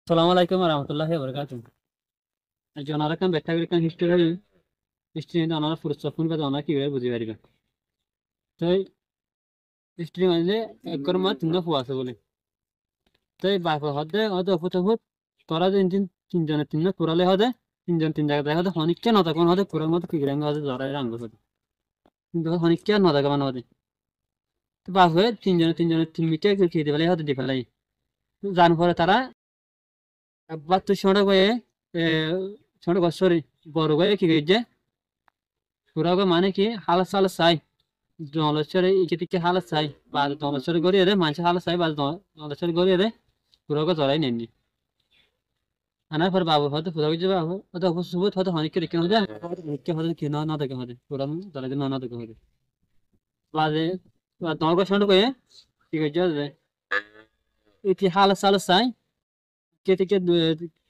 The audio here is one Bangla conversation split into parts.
আসসালামু আলাইকুম রহমতুল্লাহি বরকাতুহ। জনারা কাম ব্যাখ্যা করে কাম হিস্ট্রি অনারা ফুরসত বা অনারা কিভাবে বুঝি পারিবে। তো হিস্ট্রি মানে একর মত তিন ফুয়া আছে বলে। তো বাপ হদে হদে অপুত তোরা তিনজনে তিন পুরালে হদে তিনজন তিন জায়গা দেখা হদে হনিকে নতা কোন হদে পুরার মতো কি রঙ হদে জরাই রঙ হদে কিন্তু হনিকে নতা কেমন হদে। তো বাপ হয়ে তিনজনে তিন মিটে খেয়ে দিবে হদে দি ফেলাই জান পরে তারা আব্বা তো শোনা গয়ে শোনা সরি বড় গয়ে কি গেছে পুরাগো মানে কি হালাত সালাত চাই জলচরে ইকে হালাত চাই বা জলচরে গড়িয়ে দে মানুষ হালাত চাই বা জলচরে গড়িয়ে দে পুরাগো জড়াই নেননি আনার পর বাবু হয়তো পুরাগো যে বাবু হয়তো অবশ্যই হয়তো অনেককে রেখে হতে রেখে হতে কি না দেখে হতে পুরান জলে না দেখে হতে বাজে তোমার সঙ্গে কয়ে ঠিক আছে ইতি হালাত সালাত চাই কে থেকে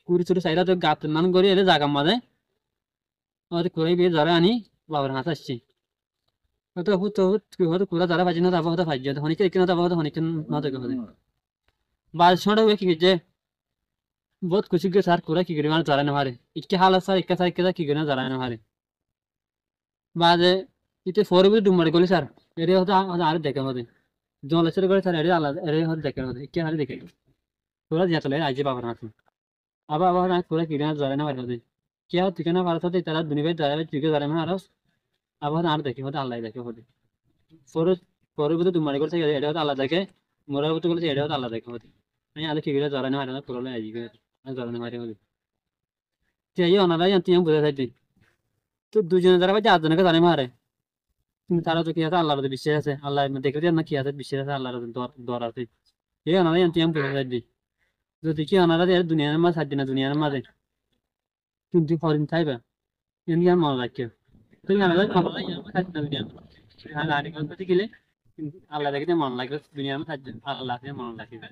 কুড়ি চুরি চাইরা তো গাত মান গড়িয়ে দে জাগা মাঝে হয়তো কুড়াই বিয়ে জড়ে আনি বাবার হাত আসছি হয়তো হয়তো কুড়া যারা ভাজি না তারপর হয়তো ভাজি হয়তো হনিকে এখানে তারপর হয়তো হনিকে না দেখে হতে বাজ ছোট কি যে বহুত খুশি গে স্যার কুড়া কি করি মানে যারা না হারে ইকে হালা স্যার ইকে কি করি না যারা না হারে বাজে ইতে ফোরে বুঝে ডুমারে গলি স্যার এরে হয়তো আর দেখে হতে জলেশ্বর করে স্যার এরে আলাদা এরে হয়তো দেখে হতে ইকে হারে দেখে তোরা দিয়া চলে আইজে বাবার হাতে আবার আবার না কুড়া কি না যারা না হারে হতে কে হয় ঠিকানা ভারত হতে তারা দুনিয়ায় যারা তুইকে যারা না আর আবার আর দেখে হতে আল্লাহ দেখে হতে পরে পরে বুঝে ডুমারে করে থাকে এটা হয়তো আল্লাহ দেখে মোরার মতো বলেছে এটা হয়তো আল্লাহ দেখে হতে আমি আলো কি করে জরানো হারে না পুরোলে আইজি জরানো হারে হতে এই অনারাই তুই বুঝে থাকতি তো দুজনে যারা ভাই আটজনকে জানে মারে কিন্তু তারা তো কি আছে আল্লাহর প্রতি বিশ্বাস আছে আল্লাহ দেখে না কি আছে বিশ্বাস আছে আল্লাহর দর আছে এই অনারাই তুই বুঝে থাকতি যদি কি অনারা দুনিয়ার মাঝে থাকতি না দুনিয়ার মাঝে কিন্তু হরিণ থাকবে এমনি আর মনে রাখিও তুই অনারাই থাকতি না দুনিয়ার আল্লাহ গেলে কিন্তু আল্লাহ দেখে মন লাগবে দুনিয়ার মাঝে থাকবে আল্লাহ মন রাখবে